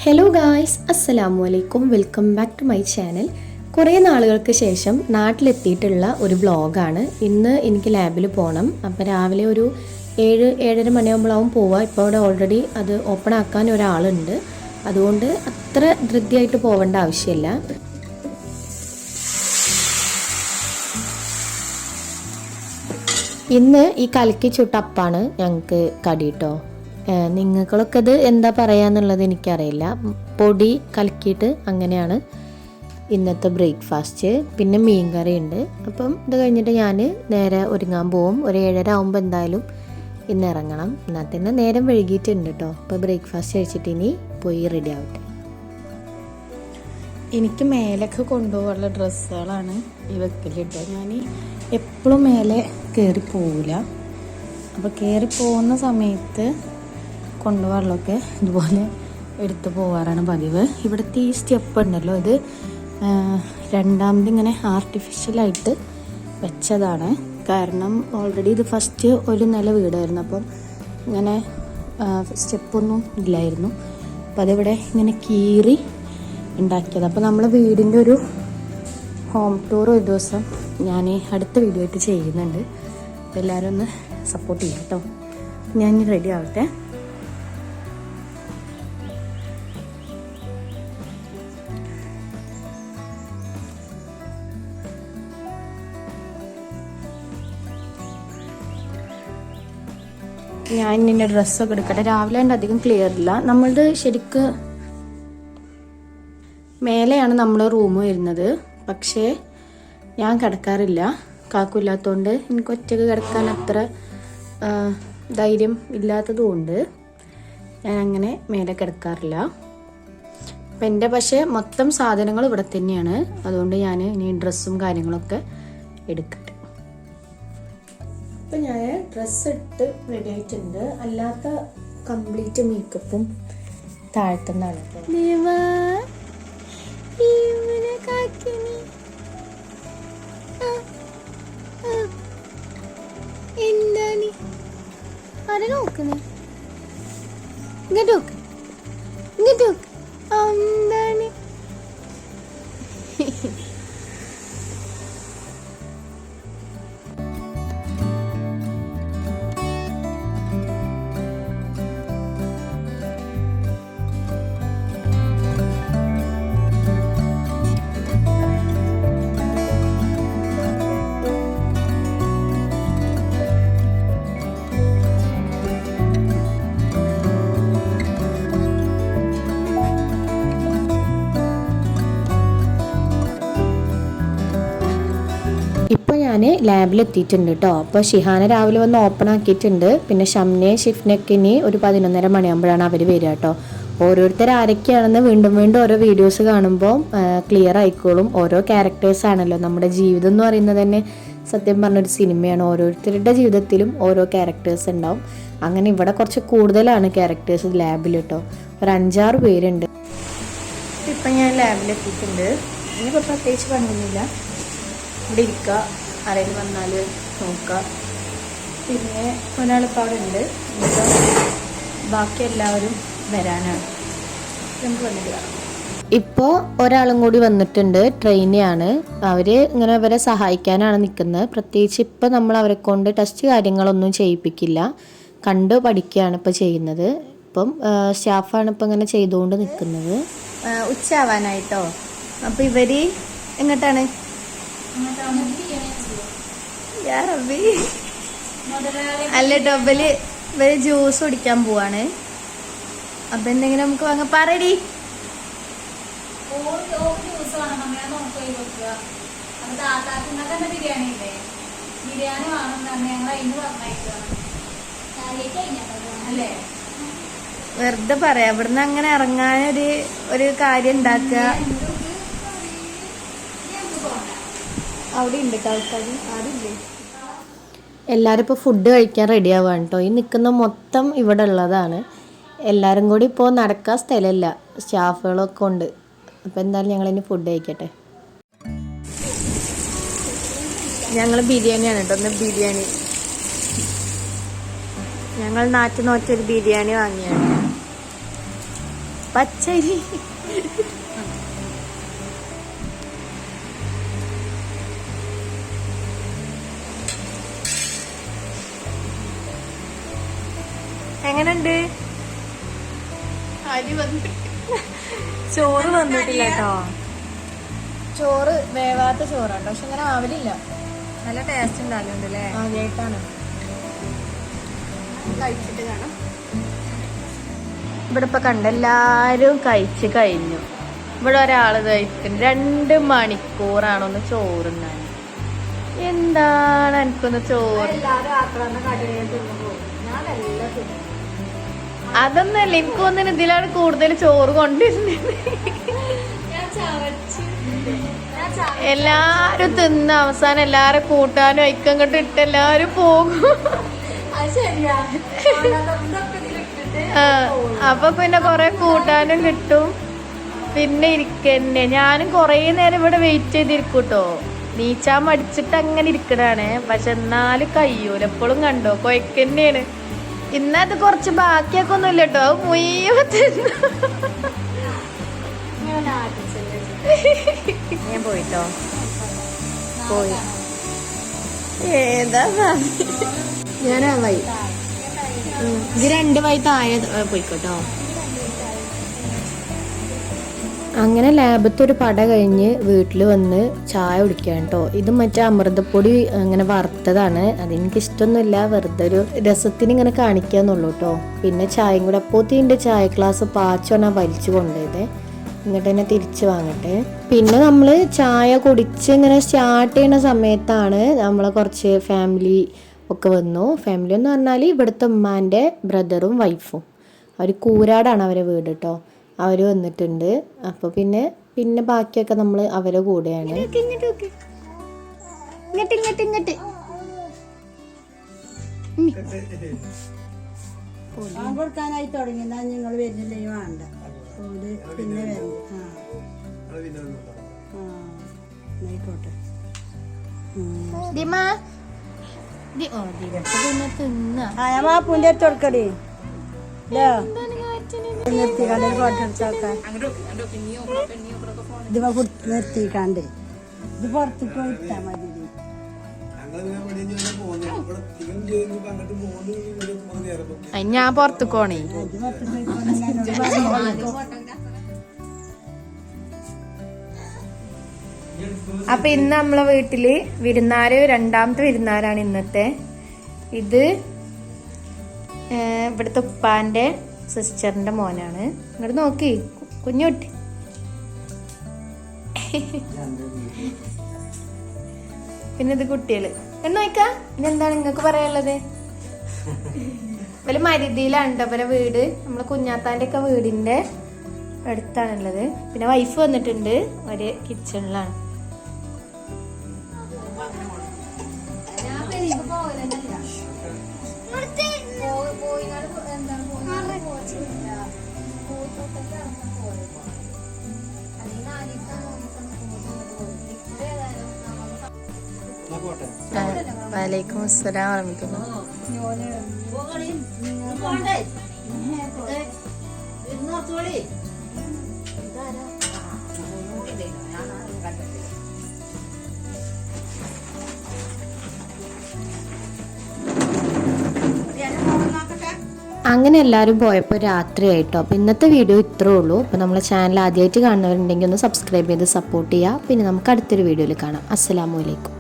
Hello guys, അസ്സലാമു അലൈക്കും. Welcome back to my channel. കുറേ നാളുകൾക്ക് ശേഷം നാട്ടിലെത്തിയിട്ടുള്ള ഒരു വ്ളോഗാണ്. ഇന്ന് എനിക്ക് ലാബിൽ പോകണം. അപ്പോൾ രാവിലെ ഒരു 7-7:30 മണിയാകുമ്പോഴാവും പോവുക. ഇപ്പോൾ അവിടെ ഓൾറെഡി അത് ഓപ്പൺ ആക്കാൻ ഒരാളുണ്ട്. അതുകൊണ്ട് അത്ര ധൃതിയായിട്ട് പോവേണ്ട ആവശ്യമില്ല. ഇന്ന് ഈ കലക്കി ചുട്ടപ്പാണ് ഞങ്ങൾക്ക് കടി കേട്ടോ. നിങ്ങൾക്കൊക്കെ ഇത് എന്താ പറയാന്നുള്ളത് എനിക്കറിയില്ല. പൊടി കലക്കിയിട്ട് അങ്ങനെയാണ് ഇന്നത്തെ ബ്രേക്ക്ഫാസ്റ്റ്. പിന്നെ മീൻ കറി ഉണ്ട്. അപ്പം ഇത് കഴിഞ്ഞിട്ട് ഞാൻ നേരെ ഒരുങ്ങാൻ പോവും. ഒരു 7:30 ആകുമ്പോൾ എന്തായാലും ഇന്ന് ഇറങ്ങണം. എന്നാൽ തന്നെ നേരം വൈകിയിട്ടുണ്ട് കേട്ടോ. അപ്പോൾ ബ്രേക്ക്ഫാസ്റ്റ് കഴിച്ചിട്ട് ഇനി പോയി റെഡി ആവട്ടെ. എനിക്ക് മേലൊക്കെ കൊണ്ടുപോകാനുള്ള ഡ്രസ്സുകളാണ് ഈ വെക്കലിട്ടോ. ഞാൻ എപ്പോഴും മേലെ കയറി പോവില്ല. അപ്പോൾ കയറി പോകുന്ന സമയത്ത് കൊണ്ടുപോകാനുള്ളതൊക്കെ ഇതുപോലെ എടുത്തു പോകാറാണ് പതിവ്. ഇവിടുത്തെ ഈ സ്റ്റെപ്പ് ഉണ്ടല്ലോ, ഇത് രണ്ടാമത് ഇങ്ങനെ ആർട്ടിഫിഷ്യലായിട്ട് വെച്ചതാണ്. കാരണം ഓൾറെഡി ഇത് ഫസ്റ്റ് ഒരു നില വീടായിരുന്നു. അപ്പം ഇങ്ങനെ സ്റ്റെപ്പൊന്നും ഇല്ലായിരുന്നു. അപ്പം അതിവിടെ ഇങ്ങനെ കീറി ഉണ്ടാക്കിയത്. അപ്പോൾ നമ്മൾ വീടിൻ്റെ ഒരു ഹോം ടൂർ ഒരു ദിവസം ഞാൻ അടുത്ത വീഡിയോ ആയിട്ട് ചെയ്യുന്നുണ്ട്. അപ്പോൾ എല്ലാവരും ഒന്ന് സപ്പോർട്ട് ചെയ്യാം കേട്ടോ. ഞാൻ ഇനി റെഡി ആവട്ടെ. ഞാൻ നിന്നെ ഡ്രസ്സൊക്കെ എടുക്കട്ടെ. രാവിലെ ഉണ്ട് അധികം ക്ലിയർ ഇല്ല. നമ്മളുടെ ശരിക്ക് മേലെയാണ് നമ്മൾ റൂം വരുന്നത്. പക്ഷേ ഞാൻ കിടക്കാറില്ല, കാക്കില്ലാത്തതുകൊണ്ട്. എനിക്ക് ഒറ്റക്ക് കിടക്കാൻ അത്ര ധൈര്യം ഇല്ലാത്തതുകൊണ്ട് ഞാൻ അങ്ങനെ മേലെ കിടക്കാറില്ല. അപ്പം എൻ്റെ പക്ഷേ മൊത്തം സാധനങ്ങൾ ഇവിടെ തന്നെയാണ്. അതുകൊണ്ട് ഞാൻ ഇനി ഡ്രസ്സും കാര്യങ്ങളൊക്കെ എടുക്കട്ടെ. ഇപ്പം ഞാൻ ഡ്രസ്സ് ഇട്ട് റെഡി ആയിട്ടുണ്ട്. അല്ലാത്ത കംപ്ലീറ്റ് മേക്കപ്പും താഴ്ത്തുന്നതാണ്. എന്താണ് ആരെ നോക്കുന്നേ? ഇങ്ങോട്ട് നോക്ക്, ഇങ്ങോട്ട് നോക്ക്. എന്താണ് ഇപ്പോൾ ഞാൻ ലാബിലെത്തിയിട്ടുണ്ട് കേട്ടോ. അപ്പോൾ ഷിഹാന രാവിലെ വന്ന് ഓപ്പൺ ആക്കിയിട്ടുണ്ട്. പിന്നെ ഷംനെ ഷിഫ്നൊക്കെ ഇനി ഒരു 11:30 മണിയാകുമ്പോഴാണ് അവർ വരിക കേട്ടോ. ഓരോരുത്തർ ആരൊക്കെയാണെന്ന് വീണ്ടും വീണ്ടും ഓരോ വീഡിയോസ് കാണുമ്പോൾ ക്ലിയർ ആയിക്കോളും. ഓരോ ക്യാരക്ടേഴ്സ് ആണല്ലോ. നമ്മുടെ ജീവിതം എന്ന് പറയുന്നത് തന്നെ സത്യം പറഞ്ഞൊരു സിനിമയാണ്. ഓരോരുത്തരുടെ ജീവിതത്തിലും ഓരോ ക്യാരക്ടേഴ്സ് ഉണ്ടാവും. അങ്ങനെ ഇവിടെ കുറച്ച് കൂടുതലാണ് ക്യാരക്ടേഴ്സ് ലാബിൽ കേട്ടോ. ഒരു 5-6 പേരുണ്ട്. ഇപ്പം ഞാൻ ലാബിലെത്തിയിട്ടുണ്ട്. ഇനിയിപ്പോൾ പ്രത്യേകിച്ച് പണിയൊന്നുമില്ല. ഇവിടെ ഇരിക്കുക, ആരെങ്കിലും വന്നാൽ നോക്കുക. പിന്നെ ഒരാളിപ്പോൾ അവിടെ ഉണ്ട്. ഇപ്പം ബാക്കി എല്ലാവരും വരാനാണ്. നമുക്ക് വന്നിട്ട് കാണാം. ഇപ്പോൾ ഒരാളും കൂടി വന്നിട്ടുണ്ട്. ട്രെയിനിയാണ്. അവർ ഇങ്ങനെ അവരെ സഹായിക്കാനാണ് നിൽക്കുന്നത്. പ്രത്യേകിച്ച് ഇപ്പോൾ നമ്മൾ അവരെ കൊണ്ട് ടെസ്റ്റ് കാര്യങ്ങളൊന്നും ചെയ്യിപ്പിക്കില്ല. കണ്ട് പഠിക്കുകയാണ് ഇപ്പോൾ ചെയ്യുന്നത്. ഇപ്പം സ്റ്റാഫാണ് ഇപ്പം ഇങ്ങനെ ചെയ്തുകൊണ്ട് നിൽക്കുന്നത്. ഉച്ചയാവാനായിട്ടോ. അപ്പോൾ ഇവർ എങ്ങോട്ടാണ്? അല്ല ഡബില് ഇവര് ജ്യൂസ് കുടിക്കാൻ പോവാണ്. അപ്പൊ എന്തെങ്കിലും നമുക്ക് വാങ്ങാൻ പറയടി. വെറുതെ പറയാ. ഇവിടുന്ന് അങ്ങനെ ഇറങ്ങാനൊരു കാര്യം ഉണ്ടാക്കുക. അവിടെ ഉണ്ട് ആൾക്കാർ, ആരില്ലേ? എല്ലാവരും ഇപ്പോൾ ഫുഡ് കഴിക്കാൻ റെഡി ആവുകയാണ് കേട്ടോ. ഈ നിൽക്കുന്ന മൊത്തം ഇവിടെ ഉള്ളതാണ്. എല്ലാവരും കൂടി ഇപ്പോൾ നടക്കാൻ സ്ഥലമില്ല, സ്റ്റാഫുകളൊക്കെ ഉണ്ട്. അപ്പോൾ എന്തായാലും ഞങ്ങളിനി ഫുഡ് കഴിക്കട്ടെ. ഞങ്ങൾ ബിരിയാണിയാണ് കേട്ടോ. ഒന്ന് ബിരിയാണി ഞങ്ങൾ നാട്ടിൽ നോറ്റൊരു ബിരിയാണി വാങ്ങിയാണ്. പച്ചരി. എങ്ങനുണ്ട്? ചോറ് വന്നിട്ടില്ല കേട്ടോ. ചോറ് വേവാത്ത ചോറാട്ടോ, പക്ഷെ ഇങ്ങനെ ആവലില്ല. നല്ല ടേസ്റ്റ് ഉണ്ടാകുന്നുണ്ട് അല്ലേ? ആദ്യമായിട്ടാണ് കഴിച്ചിട്ട് കാണാം. ഇവിടെ ഇപ്പൊ കണ്ടെല്ലാരും കഴിച്ച് കഴിഞ്ഞു. ഇവിടെ ഒരാള് കഴിക്കുന്നു. 2 മണിക്കൂറാണൊന്ന് ചോറുന്നാൻ. എന്താണ് എനിക്കൊന്ന് ചോറ്? അതൊന്നല്ല, എനിക്കൊന്നിന് ഇതിലാണ് കൂടുതൽ ചോറ് കൊണ്ടിരുന്നത്. എല്ലാരും തിന്ന് അവസാനം എല്ലാരും കൂട്ടാനും ഐക്കങ്ങോട്ട് ഇട്ട് എല്ലാരും പോകും. അപ്പൊ പിന്നെ കൊറേ കൂട്ടാനും കിട്ടും. പിന്നെ ഇരിക്കന്നെ. ഞാനും കൊറേ നേരം ഇവിടെ വെയിറ്റ് ചെയ്തിരിക്കൂട്ടോ. നീച്ചാ മടിച്ചിട്ട് അങ്ങനെ ഇരിക്കണാണ്. പക്ഷെ എന്നാലും കയ്യൂല. എപ്പോഴും കണ്ടോ കൊയക്കന്നെയാണ്. ഇന്നത് കുറച്ച് ബാക്കിയൊക്കെ ഒന്നും ഇല്ല കേട്ടോ. മുഴുവൻ തിന്നു. ഞാൻ പോയിട്ടോ. പോയി ഏതാ ഞാനാ വൈ. ഇത് 2 വൈ താഴെ പോയിക്കോട്ടോ. അങ്ങനെ ലാബത്തെ ഒരു പട കഴിഞ്ഞ് വീട്ടിൽ വന്ന് ചായ കുടിക്കാൻ കേട്ടോ. ഇത് മറ്റേ അമൃതപ്പൊടി അങ്ങനെ വറുത്തതാണ്. അതെനിക്കിഷ്ടമൊന്നുമില്ല, വെറുതെ ഒരു രസത്തിന് ഇങ്ങനെ കാണിക്കാന്നുള്ളൂ കേട്ടോ. പിന്നെ ചായയും കൂടെ അപ്പോഴത്തേൻ്റെ ചായ ഗ്ലാസ് പാച്ചോണ വലിച്ചു കൊണ്ടുപോയത്. ഇങ്ങോട്ട് തന്നെ തിരിച്ച് വാങ്ങട്ടെ. പിന്നെ നമ്മൾ ചായ കുടിച്ച് ഇങ്ങനെ സ്റ്റാർട്ട് ചെയ്യുന്ന സമയത്താണ് നമ്മളെ കുറച്ച് ഫാമിലി ഒക്കെ വന്നു. ഫാമിലി എന്ന് പറഞ്ഞാൽ ഇവിടുത്തെ ഉമ്മാൻ്റെ ബ്രദറും വൈഫും. അവർ കൂരാടാണ് അവരെ വീട് കേട്ടോ. അവർ വന്നിട്ടുണ്ട്. അപ്പോൾ പിന്നെ ബാക്കിയൊക്കെ നമ്മൾ അവരെ കൂടെയാണ്. കൊടുക്കാനായി തുടങ്ങി. നിങ്ങൾ വരുന്നില്ലേ? വേണ്ട, പിന്നെ ആയിക്കോട്ടെ. മാപ്പൂന്റെ അടുത്ത് കൊടുക്കടി. നിർത്തിക്കാണ്ട് ഫോട്ടോ എടുത്തോക്കാൻ. ഇത് നിർത്തിക്കാണ്ട് ഇത് പുറത്തേക്ക് പോയിട്ടാ മതി. ഞാൻ പുറത്തേക്ക് പോണേ. അപ്പൊ ഇന്ന് നമ്മളെ വീട്ടില് വിരുന്നാര്, 2ാമത്തെ വിരുന്നാരാണ് ഇന്നത്തെ. ഇത് ഇവിടുത്തെ ഉപ്പാന്റെ സിസ്റ്ററിന്റെ മോനാണ്. ഇങ്ങോട്ട് നോക്കി കുഞ്ഞുട്ടി. പിന്നെ ഇത് കുട്ടികള് എന്ന് നോക്കാ. ഇതെന്താണ് നിങ്ങക്ക് പറയാനുള്ളത്? ഇവര് മരുതിയിലാണ് അവരെ വീട്. നമ്മളെ കുഞ്ഞാത്താന്റെ ഒക്കെ വീടിന്റെ അടുത്താണുള്ളത്. പിന്നെ വൈഫ് വന്നിട്ടുണ്ട്. ഒരു കിച്ചണിലാണ്. വലൈക്കും അസ്സലാം വറഹ്മത്തുള്ളാഹി. അങ്ങനെ എല്ലാവരും പോയപ്പോൾ രാത്രിയായിട്ടോ. അപ്പോൾ ഇന്നത്തെ വീഡിയോ ഇത്രേ ഉള്ളൂ. അപ്പോൾ നമ്മളെ ചാനൽ ആദ്യമായിട്ട് കാണുന്നവരുണ്ടെങ്കിൽ ഒന്ന് സബ്സ്ക്രൈബ് ചെയ്ത് സപ്പോർട്ട് ചെയ്യുക. പിന്നെ നമുക്ക് അടുത്തൊരു വീഡിയോയിൽ കാണാം. അസ്സലാമു അലൈക്കും.